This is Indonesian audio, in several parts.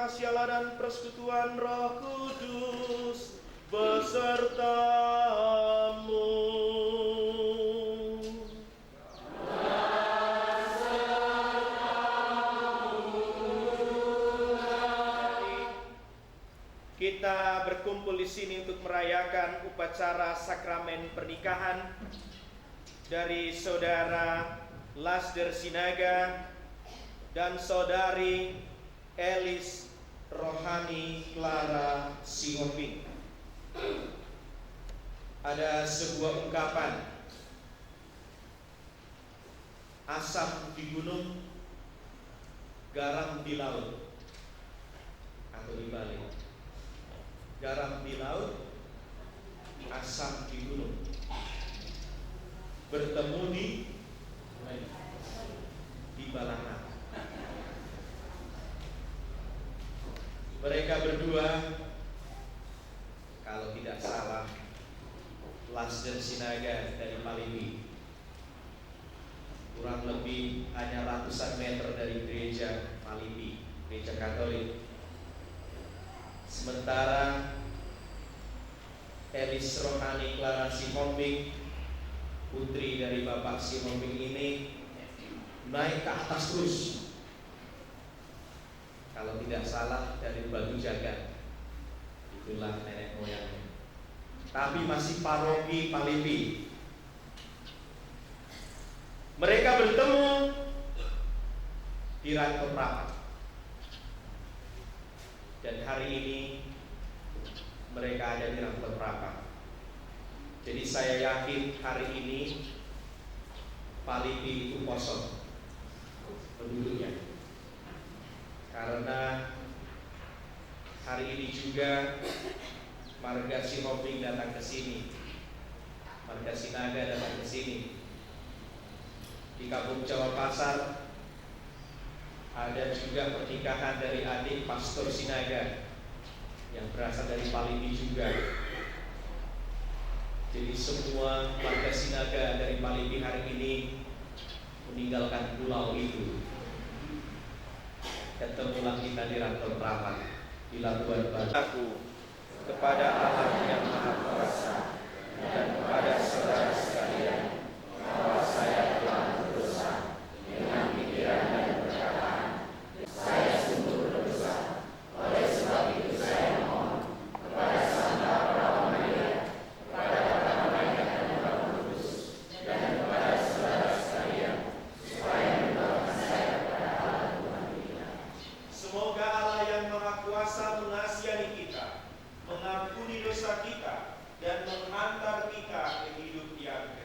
kasih Allah dan persekutuan Roh Kudus besertamu. Kita berkumpul di sini untuk merayakan upacara sakramen pernikahan dari saudara Lasder Sinaga dan saudari Elis Rohani Clara Sihombing. Ada sebuah ungkapan, asam di gunung, garam di laut, atau dibalik, garam di laut, asam di gunung, bertemu di Balangan. Mereka berdua, kalau tidak salah, Lasder Sinaga dari Paliwi, kurang lebih hanya ratusan meter dari gereja Paliwi, gereja Katolik. Sementara Elis Rohani Clara Sihombing, putri dari Bapak Sihombing ini, naik ke atas terus. Kalau tidak salah dari Batu Jagat, itulah nenek moyangnya. Tapi masih paroki Paliwi. Mereka bertemu di Rantau Prapat. Dan hari ini mereka ada di Rantau Prapat. Jadi saya yakin hari ini Paliwi itu kosong penduduknya. Karena hari ini juga marga Sihombing datang ke sini, marga Sinaga datang ke sini. Di Kampung Jawa Pasar ada juga pernikahan dari adik Pastor Sinaga yang berasal dari Paliwi juga. Jadi semua marga Sinaga dari Paliwi hari ini meninggalkan pulau itu. Ketemulah kita di Rantau Prapat, di Labuan Batu. Aku kepada Allah yang Maha Kuasa dan kepada saudara sekalian bahwa saya telah berdosa dengan pikiran dan perkataan. Saya sungguh berdosa. Oleh sebab itu saya mohon kepada Santa Perawan Maria, kepada para malaikat dan Roh Kudus, dan kepada saudara sekalian, supaya mendoakan saya kepada Allah Tuhan kita. Semoga Allah yang Maha Kuasa mengasihani kita, mengampuni dosa kita, dan menghantar kita ke hidup yang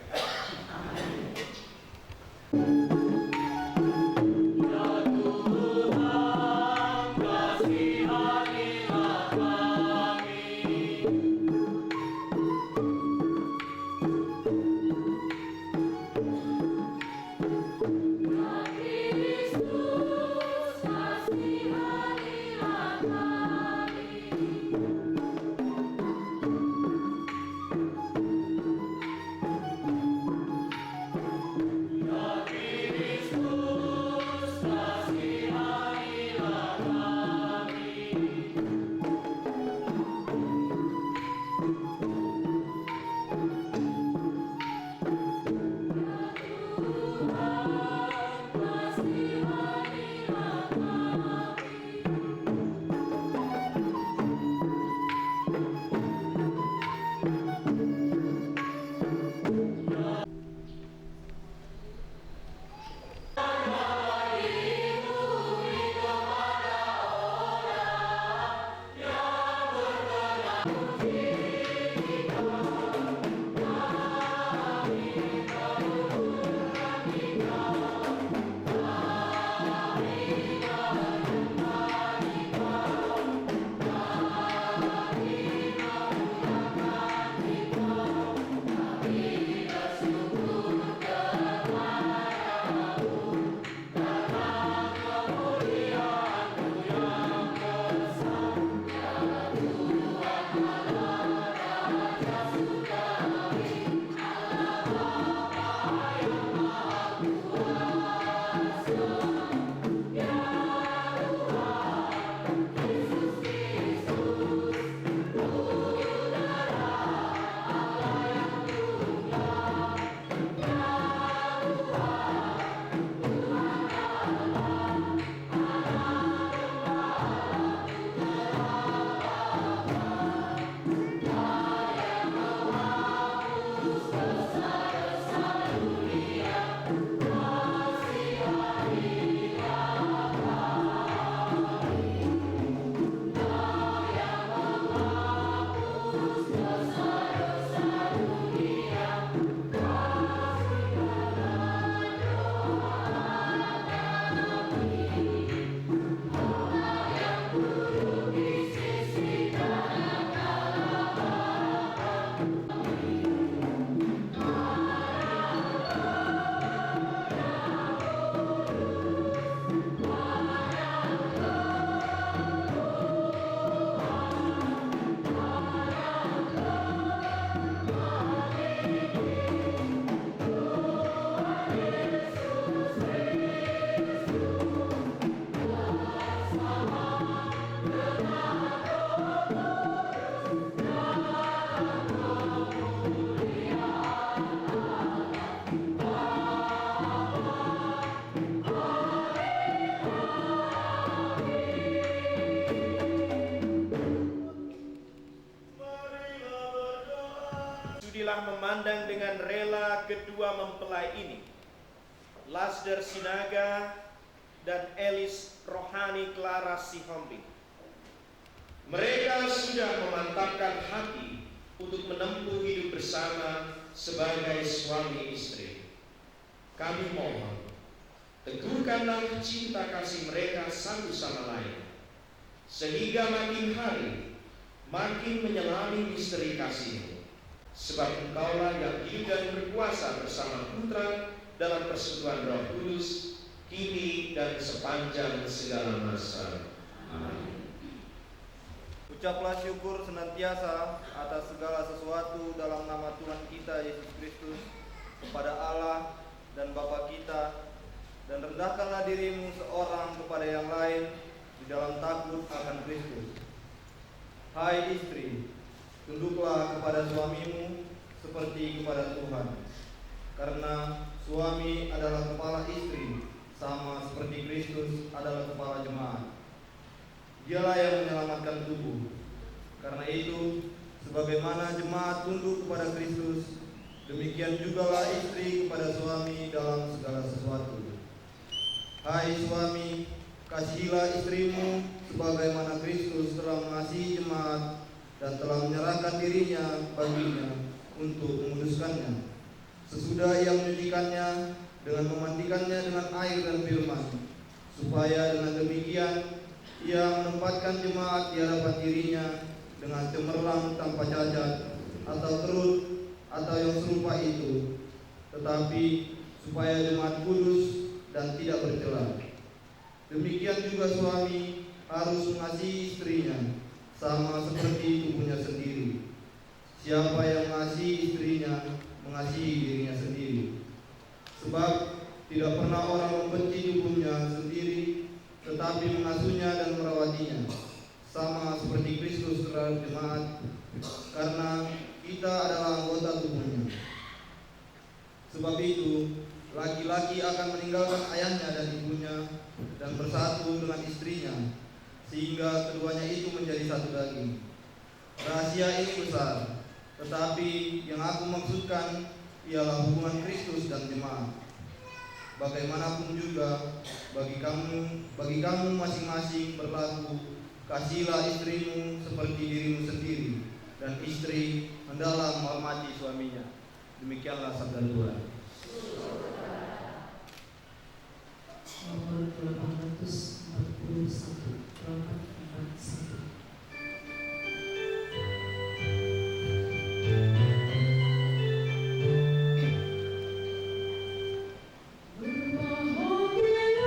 telah memandang dengan rela kedua mempelai ini, Lasder Sinaga dan Elis Rohani Clara Sihombing. Mereka sudah memantapkan hati untuk menempuh hidup bersama sebagai suami istri. Kami mohon, teguhkanlah cinta kasih mereka satu sama lain, sehingga makin hari makin menyelami misteri kasih-Mu. Sebab Engkaulah yang hidup dan berkuasa bersama Putra dalam persekutuan Roh Kudus, kini dan sepanjang segala masa. Amin. Ucaplah syukur senantiasa atas segala sesuatu dalam nama Tuhan kita Yesus Kristus kepada Allah dan Bapa kita, dan rendahkanlah dirimu seorang kepada yang lain di dalam takut akan Kristus. Hai istri, tunduklah kepada suamimu seperti kepada Tuhan, karena suami adalah kepala istri, sama seperti Kristus adalah kepala jemaat. Dialah yang menyelamatkan tubuh. Karena itu, sebagaimana jemaat tunduk kepada Kristus, demikian jugalah istri kepada suami dalam segala sesuatu. Hai suami, kasihilah istrimu sebagaimana Kristus telah mengasihi jemaat dan telah menyerahkan dirinya baginya untuk menguduskannya, sesudah ia menyucikannya dengan memandikannya dengan air dan firman, supaya dengan demikian ia menempatkan jemaat di hadapan dirinya dengan cemerlang tanpa cacat atau kerut atau yang serupa itu, tetapi supaya jemaat kudus dan tidak bercela. Demikian juga suami harus mengasihi istrinya sama seperti tubuhnya sendiri. Siapa yang mengasihi istrinya mengasihi dirinya sendiri. Sebab tidak pernah orang membenci tubuhnya sendiri, tetapi mengasuhnya dan merawatinya, sama seperti Kristus terhadap jemaat, karena kita adalah anggota tubuhnya. Sebab itu, laki-laki akan meninggalkan ayahnya dan ibunya dan bersatu dengan istrinya, sehingga keduanya itu menjadi satu daging. Rahasia ini besar, tetapi yang aku maksudkan ialah hubungan Kristus dan jemaat. Bagaimanapun juga bagi kamu masing-masing berlaku, kasihilah istrimu seperti dirimu sendiri, dan istri hendaklah menghormati suaminya. Demikianlah sabda Tuhan. Nomor 841 841. Berbahagialah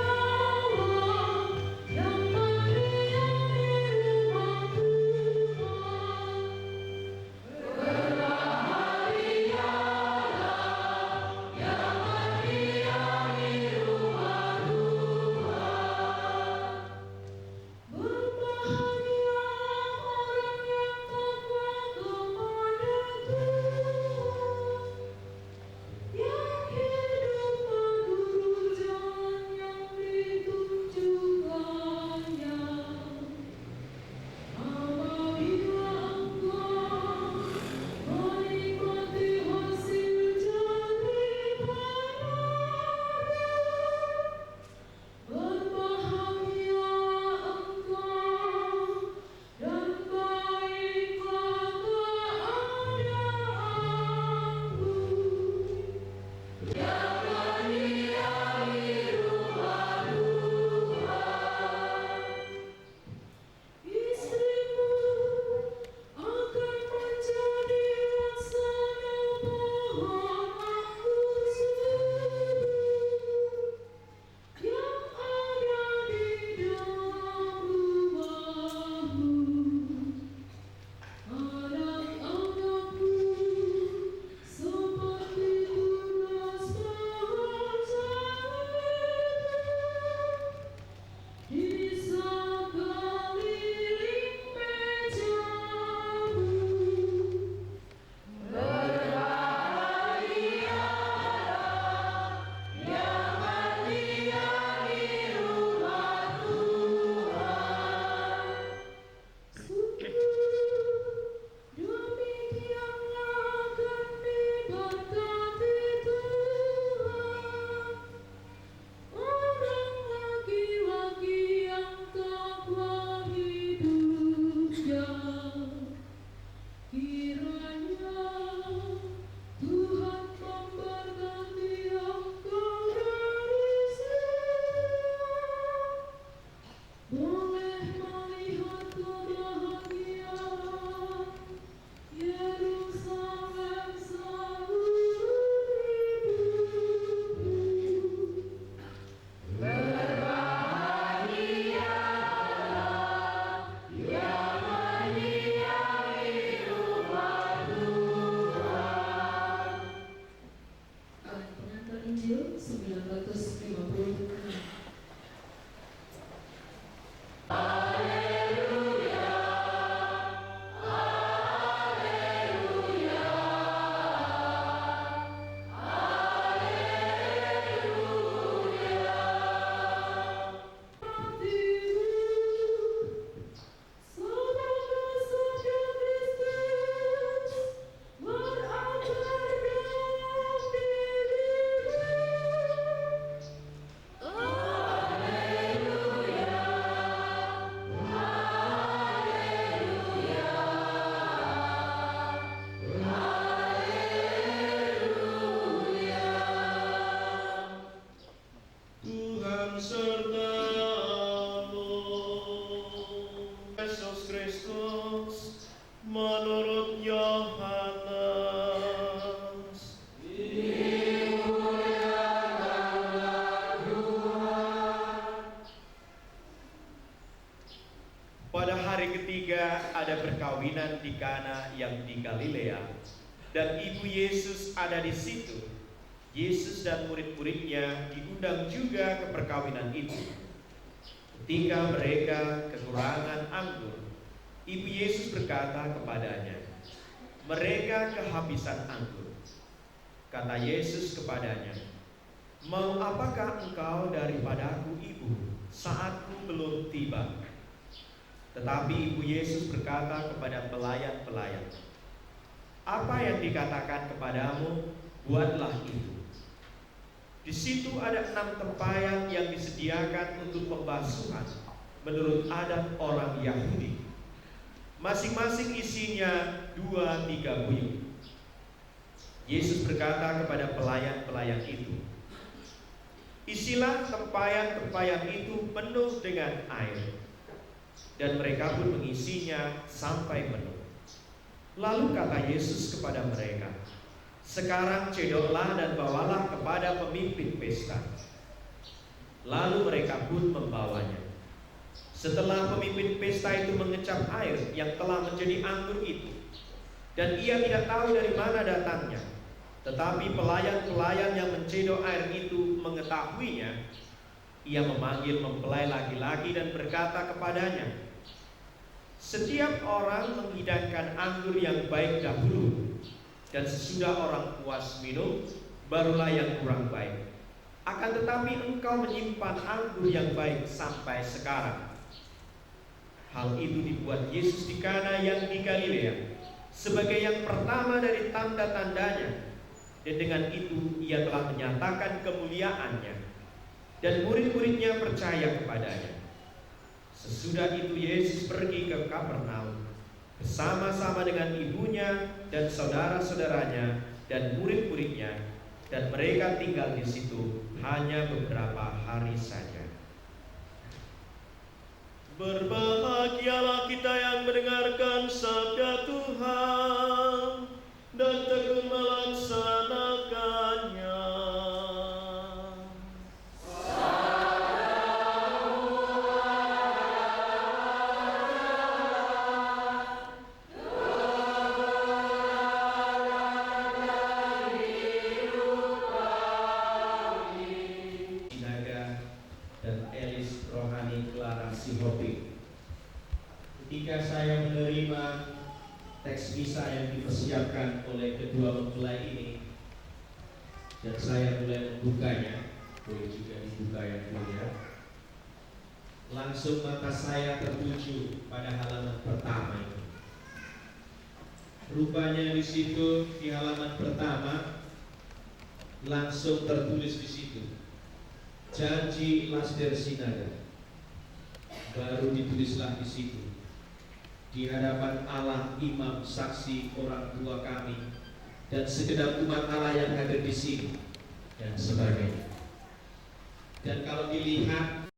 yang Injil 1956. Tuhan sertamu. Yesus Kristus menurut Yohanes. Pada hari ketiga ada perkawinan di Kana yang di Galilea, dan ibu Yesus ada di situ. Yesus dan murid-muridnya diundang juga ke perkawinan itu. Ketika mereka kekurangan anggur, ibu Yesus berkata kepadanya, "Mereka kehabisan anggur." Kata Yesus kepadanya, "Mau apakah engkau daripadaku, ibu, saatku belum tiba?" Tetapi ibu Yesus berkata kepada pelayan-pelayan, "Apa yang dikatakan kepadamu, buatlah itu." Di situ ada 6 tempayan yang disediakan untuk pembasuhan menurut adat orang Yahudi. Masing-masing isinya 2-3 buyung. Yesus berkata kepada pelayan-pelayan itu, "Isilah tempayan-tempayan itu penuh dengan air." Dan mereka pun mengisinya sampai penuh. Lalu kata Yesus kepada mereka, "Sekarang cedoklah dan bawalah kepada pemimpin pesta." Lalu mereka pun membawanya. Setelah pemimpin pesta itu mengecap air yang telah menjadi anggur itu, dan ia tidak tahu dari mana datangnya, tetapi pelayan-pelayan yang mencedok air itu mengetahuinya, ia memanggil mempelai laki-laki dan berkata kepadanya, "Setiap orang menghidangkan anggur yang baik dahulu, dan sesudah orang puas minum, barulah yang kurang baik. Akan tetapi engkau menyimpan anggur yang baik sampai sekarang." Hal itu dibuat Yesus di Kana yang di Galilea sebagai yang pertama dari tanda-tandanya, dan dengan itu ia telah menyatakan kemuliaannya, dan murid-muridnya percaya kepadanya. Sesudah itu Yesus pergi ke Kapernaum bersama-sama dengan ibunya dan saudara-saudaranya dan murid-muridnya, dan mereka tinggal di situ hanya beberapa hari saja. Berbahagialah kita yang mendengarkan sabda Tuhan dan tekun melaksanakannya. Ketika saya menerima teks misa yang dipersiapkan oleh kedua mempelai ini, dan saya mulai membukanya, boleh juga dibuka yang mulia, langsung mata saya tertuju pada halaman pertama ini. Rupanya di situ, di halaman pertama, langsung tertulis di situ, janji Lasder Sinada. Baru ditulislah di situ, di hadapan Allah, imam, saksi, orang tua kami, dan segenap umat Allah yang hadir di sini, dan sebagainya. Dan kalau dilihat